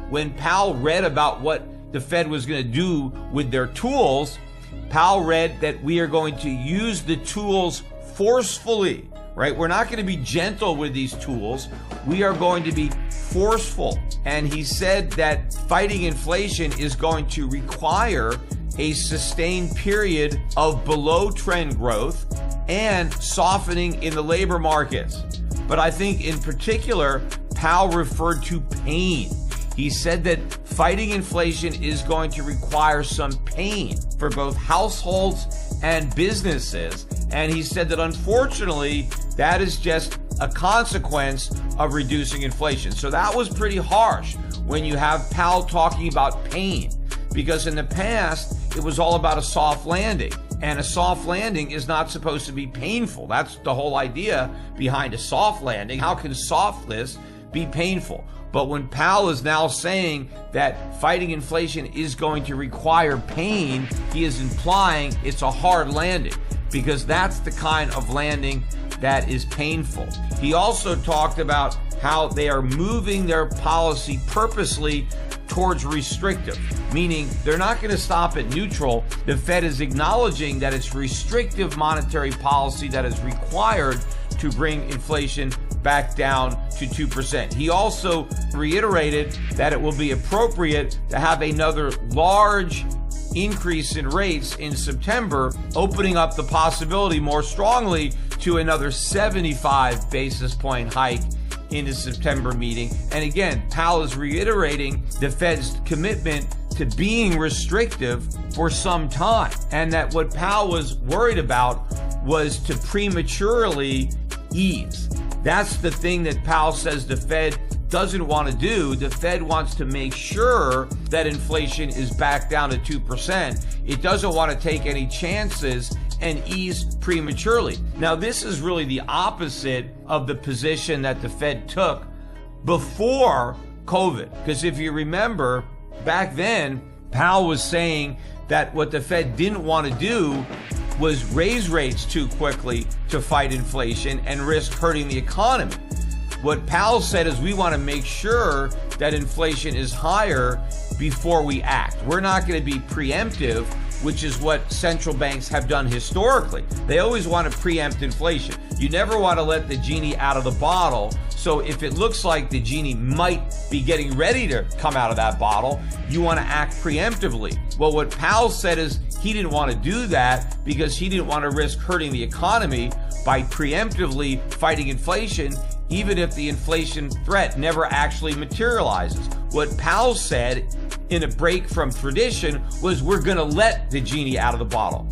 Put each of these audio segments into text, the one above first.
when Powell read about what the Fed was going to do with their tools, Powell read that we are going to use the tools forcefully, right? We're not going to be gentle with these tools. We are going to be forceful. And he said that fighting inflation is going to require a sustained period of below trend growth and softening in the labor markets. But I think in particular, Powell referred to pain. He said that fighting inflation is going to require some pain for both households and businesses. And he said that unfortunately, that is just a consequence of reducing inflation. So that was pretty harsh when you have Powell talking about pain, because in the past, it was all about a soft landing. And a soft landing is not supposed to be painful. That's the whole idea behind a soft landing. How can softness be painful? But when Powell is now saying that fighting inflation is going to require pain, he is implying it's a hard landing, because that's the kind of landing that is painful. He also talked about how they are moving their policy purposely towards restrictive, meaning they're not going to stop at neutral. The Fed is acknowledging that it's restrictive monetary policy that is required to bring inflation back down to 2%. He also reiterated that it will be appropriate to have another large increase in rates in September, opening up the possibility more strongly to another 75 basis point hike in the September meeting. And again, Powell is reiterating the Fed's commitment to being restrictive for some time, and that what Powell was worried about was to prematurely ease. That's the thing that Powell says the Fed doesn't want to do. The Fed wants to make sure that inflation is back down to 2%. It doesn't want to take any chances and ease prematurely. Now, this is really the opposite of the position that the Fed took before COVID. Because if you remember, back then, Powell was saying that what the Fed didn't want to do was raise rates too quickly to fight inflation and risk hurting the economy. What Powell said is we want to make sure that inflation is higher before we act. We're not going to be preemptive, which is what central banks have done historically. They always want to preempt inflation. You never want to let the genie out of the bottle. So if it looks like the genie might be getting ready to come out of that bottle, you want to act preemptively. Well, what Powell said is he didn't want to do that because he didn't want to risk hurting the economy by preemptively fighting inflation, even if the inflation threat never actually materializes. What Powell said in a break from tradition was we're going to let the genie out of the bottle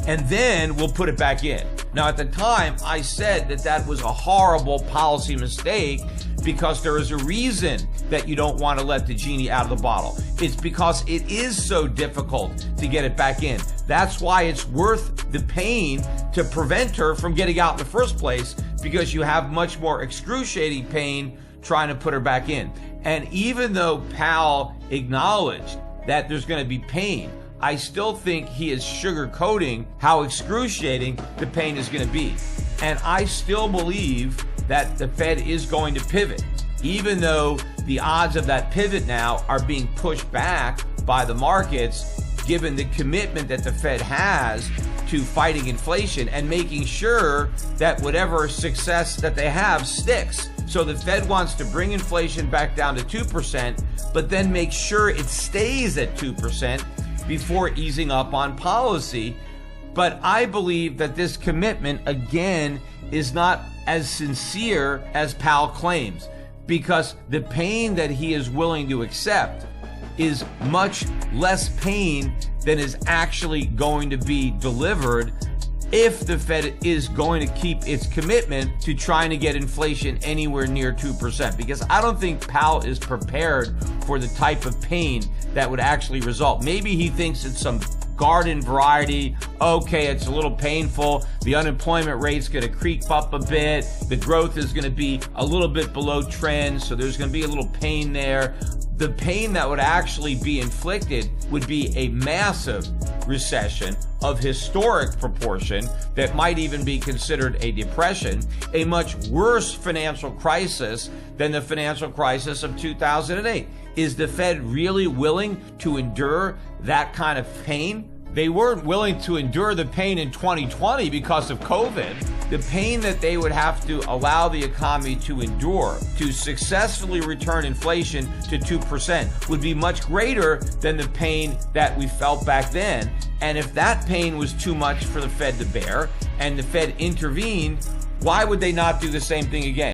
and then we'll put it back in. Now, at the time, I said that that was a horrible policy mistake because there is a reason that you don't want to let the genie out of the bottle. It's because it is so difficult to get it back in. That's why it's worth the pain to prevent her from getting out in the first place, because you have much more excruciating pain trying to put her back in. And even though Powell acknowledged that there's going to be pain, I still think he is sugarcoating how excruciating the pain is going to be. And I still believe that the Fed is going to pivot, even though the odds of that pivot now are being pushed back by the markets, given the commitment that the Fed has to fighting inflation and making sure that whatever success that they have sticks. So the Fed wants to bring inflation back down to 2%, but then make sure it stays at 2% before easing up on policy. But I believe that this commitment, again, is not as sincere as Powell claims, because the pain that he is willing to accept is much less pain than is actually going to be delivered if the Fed is going to keep its commitment to trying to get inflation anywhere near 2%, because I don't think Powell is prepared for the type of pain that would actually result. Maybe he thinks it's some garden variety. Okay, it's a little painful. The unemployment rate's going to creep up a bit. The growth is going to be a little bit below trend, so there's going to be a little pain there. The pain that would actually be inflicted would be a massive recession of historic proportion that might even be considered a depression, a much worse financial crisis than the financial crisis of 2008. Is the Fed really willing to endure that kind of pain? They weren't willing to endure the pain in 2020 because of COVID. The pain that they would have to allow the economy to endure to successfully return inflation to 2% would be much greater than the pain that we felt back then. And if that pain was too much for the Fed to bear and the Fed intervened, why would they not do the same thing again?